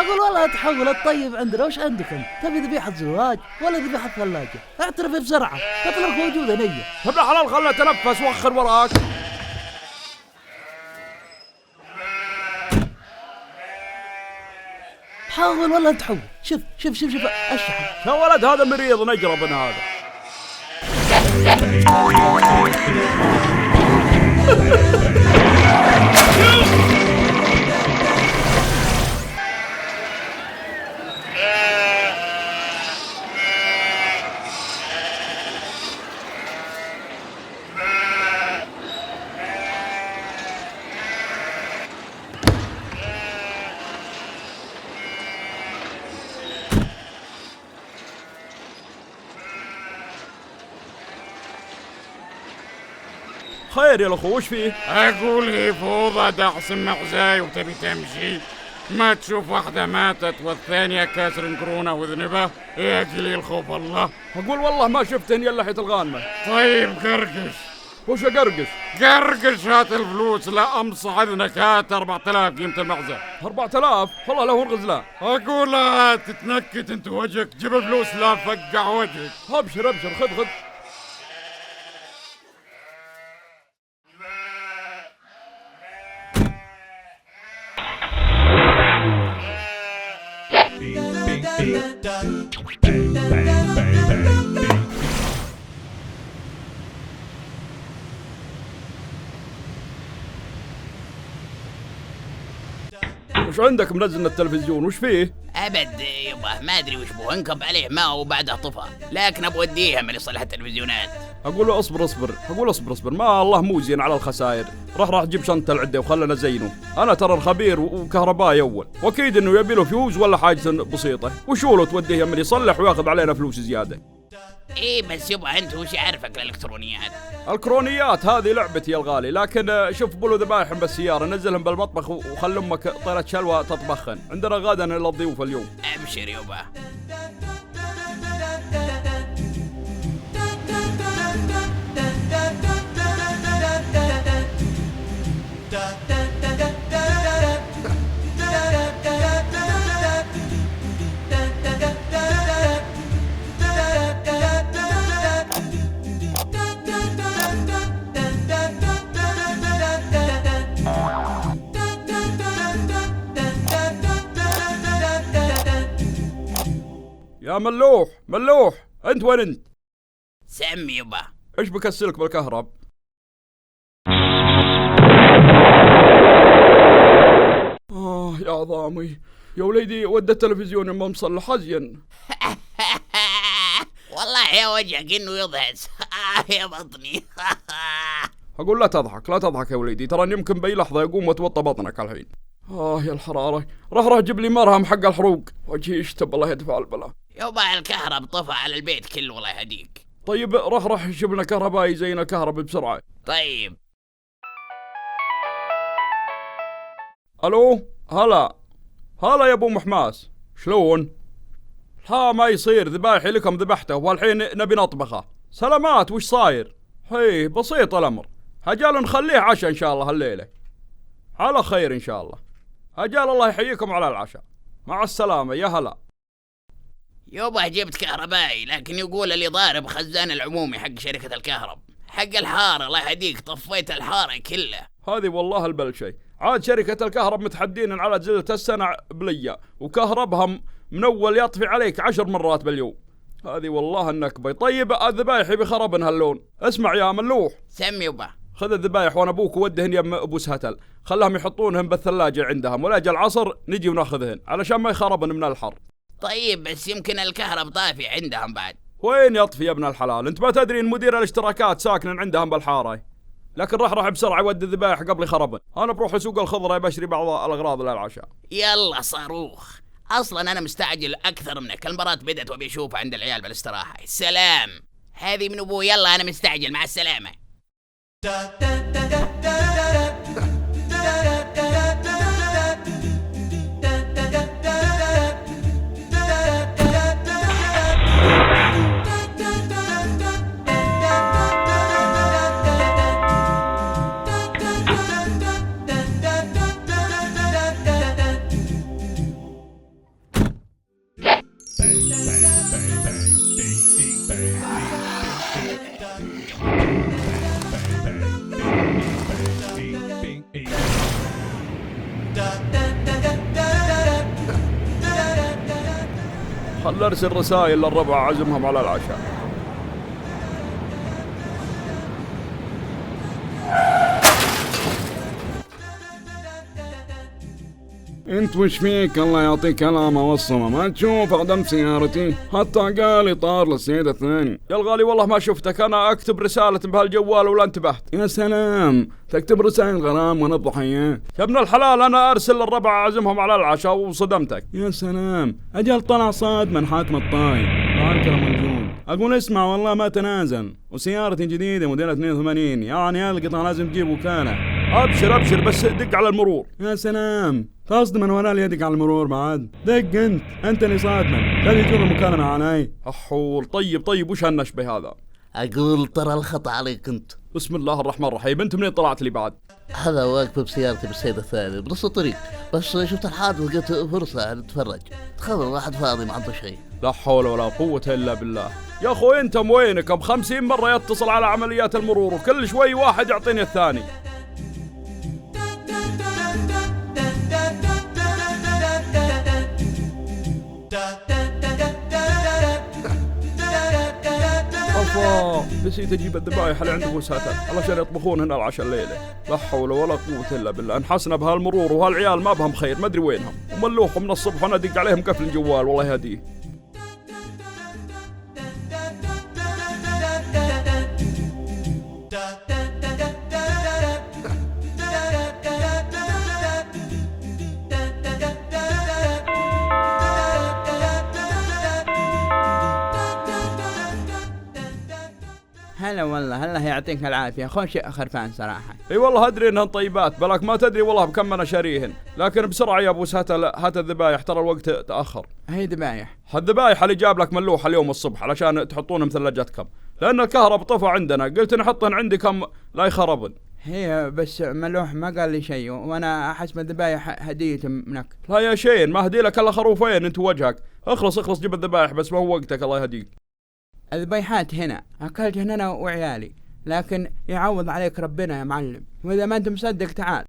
أقول والله تحول الطيب عندنا. وش عندكم؟ تبي ذبيحة زواج ولا ذبيحة ثلاجة؟ اعترف بسرعة، اطلق موجودة نية. ابن الحلال خله تنفس وخر وراك. حاول والله تحول. شوف الشحن. يا ولد هذا مريض نجرب من هذا. خير يا الاخو وش فيه؟ اقول هي فوضى دعس معزاي وتبي تمشي؟ ما تشوف واحدة ماتت والثانية كاسر قرونة وذنبه؟ يا قليل خوف الله. اقول والله ما شفتهن يا لحية الغانمة. طيب قرقش. وش اقرقش؟ قرقش هات الفلوس لا امصح اذنك. هات 4000 قيمة المعزة. 4000 والله له الغزلان. اقول لا تتنكت انت وجهك. جيب الفلوس لا فقع وجهك. ابشر خذ. وش عندك منزل التلفزيون وش فيه؟ ابد يبا ما ادري وش بو. انكب عليه ماء وبعدها طفى، لكن ابو وديها من يصلح التلفزيونات. اقول له اصبر ما الله مو زين على الخسائر. راح جيب شنطه العده وخلنا زينه. انا ترى الخبير وكهربائي اول، واكيد انه يبي له فيوز ولا حاجه بسيطه. وشو له توديه من يصلح وياخذ علينا فلوس زياده. ايه بس يبا انت وش يعرفك الالكترونيات؟ الكترونيات هذه لعبتي يا الغالي، لكن شوف بلو ذبايح بالسياره نزلهم بالمطبخ وخل امك طيره شلوى تطبخن. عندنا غدا للضيوف اليوم. ابشر يبا. يا ملوح انت وين انت؟ سمي يبا. ايش بكسلك بالكهرب؟ يا عظامي يا وليدي ود التلفزيون ما مصلح ازين. والله يا وجهك انه يضهس. يا بطني. اقول لا تضحك يا وليدي، ترى يمكن باي لحظه يقوم وتوطى بطنك الحين. يا الحراره. راح جيب لي مرهم حق الحروق وجهي يشتب الله يدفع البلاء. يبا الكهرب طفى على البيت كله الله يهديك. طيب راح جيب لنا كهربائي زينا الكهرب بسرعه. طيب. الو هلا يا ابو محماس شلون؟ ها ما يصير ذبايحي لكم ذبحته والحين نبي نطبخه. سلامات وش صاير؟ هي بسيط الامر. هجال نخليه عشاء ان شاء الله الليله. على خير ان شاء الله. هجال الله يحييكم على العشاء. مع السلامه يا هلا. يبا جبت كهربائي، لكن يقول اللي ضارب خزان العمومي حق شركة الكهرب حق الحارة الله يهديك. طفيت الحارة كلها. هذه والله البل شيء. عاد شركة الكهرب متحدين على زلة السنة بلية، وكهربهم من أول يطفي عليك 10 مرات باليوم. هذه والله النكبة. طيب الذبايح بخربن هاللون. اسمع يا ملوح. سم يبا. خذ الذبايح وانا ابوك ودهن يم ابو سهتل. خلهم يحطونهم بالثلاجة عندهم، ولا جاء العصر نجي وناخذهن علشان ما يخربن من الحر. طيب بس يمكن الكهرب طافي عندهم بعد. وين يطفي يا ابن الحلال؟ انت ما تدري ان مدير الاشتراكات ساكن عندهم بالحارة. لكن راح بسرعة يودي الذبايح قبل يخربن. انا بروح لسوق الخضرة بشتري بعض الاغراض للعشاء. يلا صاروخ. اصلا انا مستعجل اكثر منك. المباراة بدت وابي اشوفها عند العيال بالاستراحة. سلام. هذه من ابوي. يلا انا مستعجل. مع السلامة. خل ارسل رسائل للربع اعزمهم على العشاء. انت وش فيك الله يعطيك العافية والصمة، ما تشوف اقدم سيارتي حتى قال طار للسيد الثاني. يا الغالي والله ما شفتك، انا اكتب رسالة بهالجوال ولا انتبهت. يا سلام، تكتب رسائل غرام وانا الضحية. يا ابن الحلال انا ارسل للربع اعزمهم على العشاء وصدمتك. يا سلام، اجل طلع صاد من حاتم الطاي طال كرم الجود. اقول اسمع والله ما تنازل، وسيارتي جديدة موديل 82 يعني القطع لازم تجيب وكالة. ابشر ابشر بس دق على المرور. يا سلام، قصد من وراء يدك على المرور بعد. دق انت اللي صادمن، خلي يجون المكالمة علي. احول طيب وش هالنشبه هذا؟ اقول ترى الخطأ عليك انت. بسم الله الرحمن الرحيم، انت منين طلعت لي بعد؟ هذا واقف بسيارتي بالسيد الثاني بنص الطريق، بس شفت الحادث لقيت فرصة نتفرج. تخيل واحد فاضي ما عنده شيء. لا حول ولا قوة الا بالله. يا اخوي انت وينك؟ ب50 مرة يتصل على عمليات المرور وكل شوي واحد يعطيني الثاني. نسيت اجيب الذبايح اللي عند ابو ساتر علشان يطبخون هنا العشاء الليله. لا حول ولا قوه الا بالله. انحسنا بهالمرور وهالعيال ما بهم خير، ما ادري وينهم، وملوحهم من الصبح وانا ادق عليهم قفل الجوال والله يهديه. هلا والله، الله يعطيك العافية. خوش خرفان صراحة. اي والله ادري انهن طيبات، بلاك ما تدري والله بكم انا شاريهن، لكن بسرعة يا ابو ساتر هات الذبايح ترى الوقت تأخر. هي ذبايح. هالذبايح اللي جاب لك ملوحة اليوم الصبح علشان تحطونهم ثلاجتكم، لأن الكهرب طفى عندنا، قلت نحطهن عندي كم لا يخربن. هي بس ملوح ما قال لي شيء، وانا احسب الذبايح هدية منك. لا يا شين، ما هدي لك الا خروفين انت وجهك. اخلص جيب الذبايح بس ما هو وقتك الله يهديك. الذبيحات هنا اكلتهن انا وعيالي، لكن يعوض عليك ربنا يا معلم، واذا ما انت مصدق تعال.